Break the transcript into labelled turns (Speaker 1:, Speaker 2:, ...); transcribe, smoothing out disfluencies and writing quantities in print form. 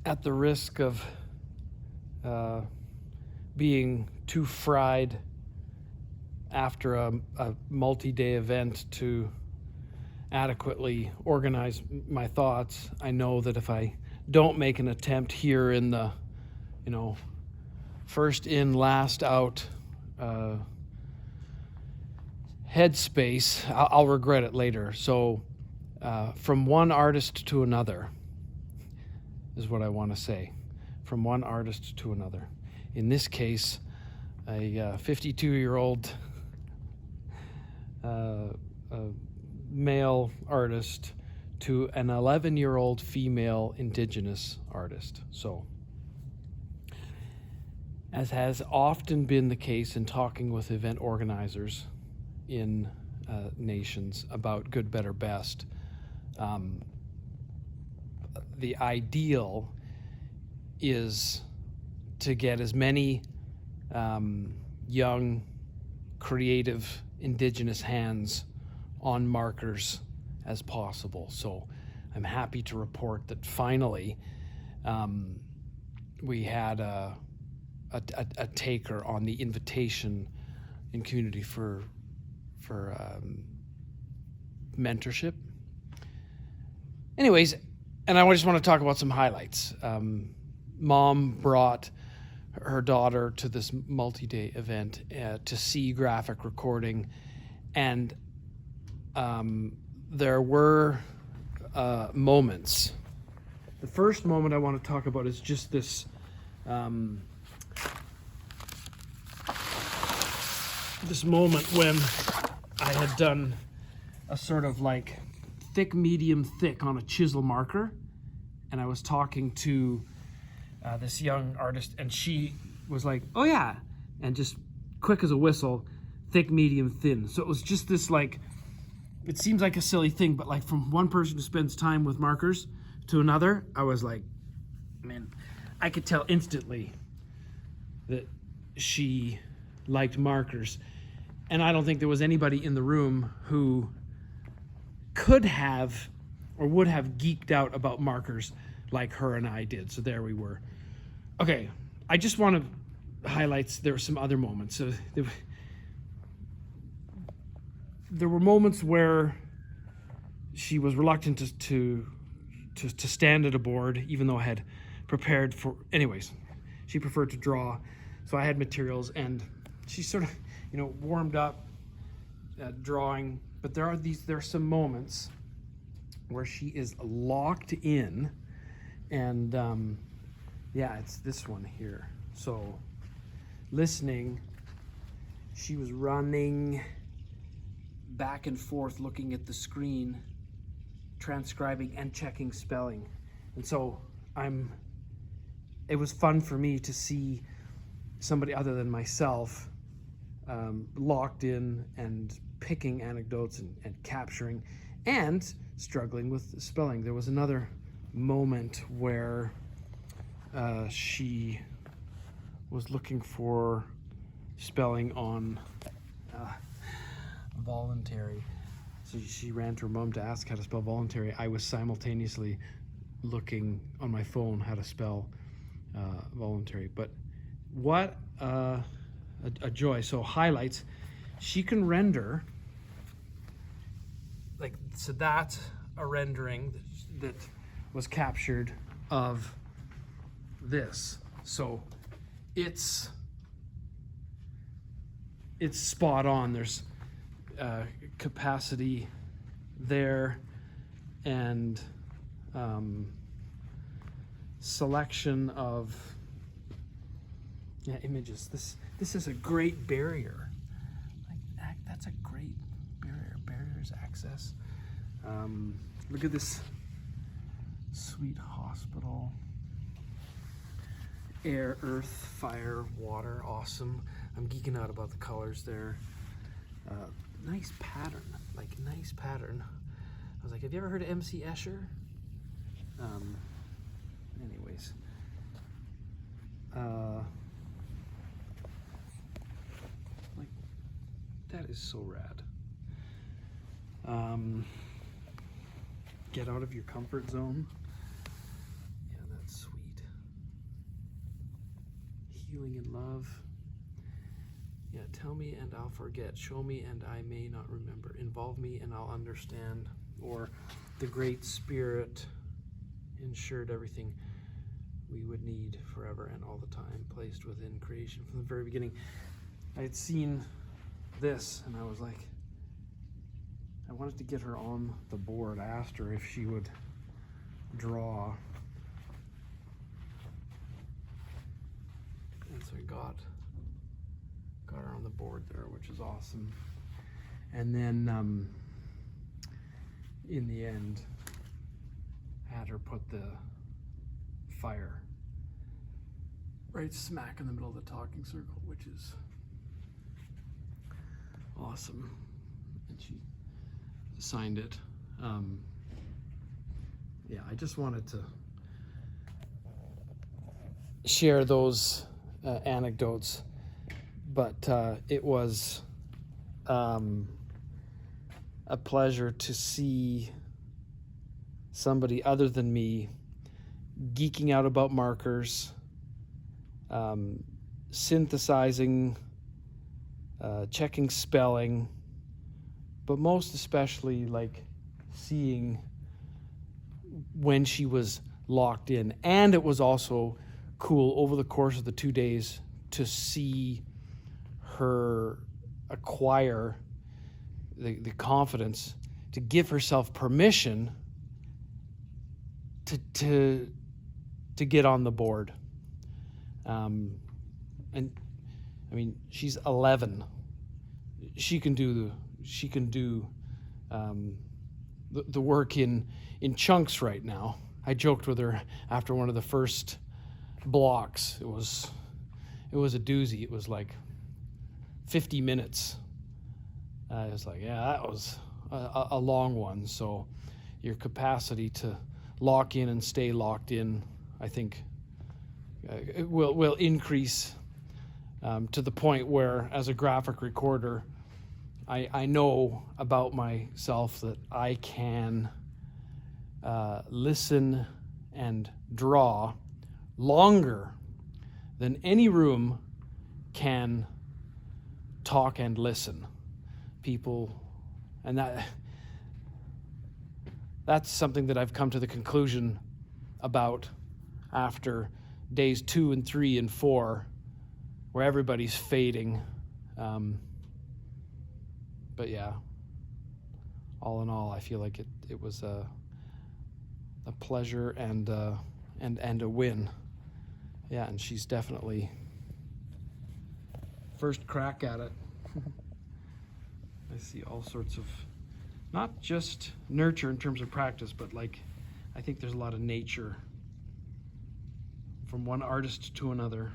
Speaker 1: at the risk of being too fried after a multi-day event to adequately organize my thoughts, I know that if I don't make an attempt here in the, first in, last out headspace, I'll regret it later. So from one artist to another is what I want to say. From one artist to another. In this case, a 52-year-old male artist to an 11-year-old female Indigenous artist. So, as has often been the case in talking with event organizers in nations about good, better, best, the ideal is to get as many young, creative, Indigenous hands on markers as possible. So I'm happy to report that finally we had a taker on the invitation in community for mentorship. Anyways, and I just want to talk about some highlights. Mom brought her daughter to this multi-day event to see graphic recording, and there were moments. The first moment I want to talk about is just this this moment when I had done a sort of like thick, medium, thick on a chisel marker, and I was talking to this young artist, and she was like, "Oh yeah," and just quick as a whistle, thick, medium, thin. So it was just this, like, it seems like a silly thing, but like from one person who spends time with markers to another, I was like, man, I could tell instantly that she liked markers. And I don't think there was anybody in the room who could have or would have geeked out about markers like her and I did. So there we were. Okay, I just want to highlight, there were some other moments. So there were moments where she was reluctant to stand at a board, even though I had prepared for, anyways, she preferred to draw. So I had materials, and she sort of, warmed up drawing. But there are some moments where she is locked in, and yeah, it's this one here. So listening, she was running back and forth looking at the screen, transcribing and checking spelling. And so it was fun for me to see somebody other than myself locked in and picking anecdotes and capturing and struggling with spelling. There was another moment where she was looking for spelling on voluntary. So she ran to her mom to ask how to spell voluntary. I was simultaneously looking on my phone how to spell voluntary. But what a joy. So highlights, she can render, so that's a rendering that was captured of this. So it's spot on. There's capacity there, and selection of images. This is a great barrier. That's a great barrier. Barriers access. Look at this sweet hospital. Air, earth, fire, water. Awesome. I'm geeking out about the colors there. Nice pattern. Nice pattern. I was like, have you ever heard of MC Escher? Anyways. That is so rad. Get out of your comfort zone. Yeah, that's sweet. healing in love. Yeah, tell me and I'll forget. Show me and I may not remember. Involve me and I'll understand. Or the Great Spirit ensured everything we would need forever and all the time, placed within creation from the very beginning. I had seen this and I was like, I wanted to get her on the board. I asked her if she would draw. And so I got her on the board there, which is awesome. And then in the end, had her put the fire right smack in the middle of the talking circle, which is awesome. And she signed it. Yeah, I just wanted to share those anecdotes, but it was a pleasure to see somebody other than me geeking out about markers, synthesizing, checking spelling, but most especially like seeing when she was locked in. And it was also cool over the course of the 2 days to see her acquire the confidence to give herself permission to get on the board. And I mean, she's 11. She can do the work in chunks right now. I joked with her after one of the first blocks. It was a doozy. It was like 50 minutes. I was like, yeah, that was a long one. So your capacity to lock in and stay locked in, I think, it will increase to the point where, as a graphic recorder, I know about myself that I can listen and draw longer than any room can talk and listen. People, and that's something that I've come to the conclusion about after days 2 and 3 and 4, where everybody's fading. But yeah, all in all, I feel like it was a pleasure and a win. Yeah, and she's definitely first crack at it. I see all sorts of, not just nurture in terms of practice, but like, I think there's a lot of nature from one artist to another.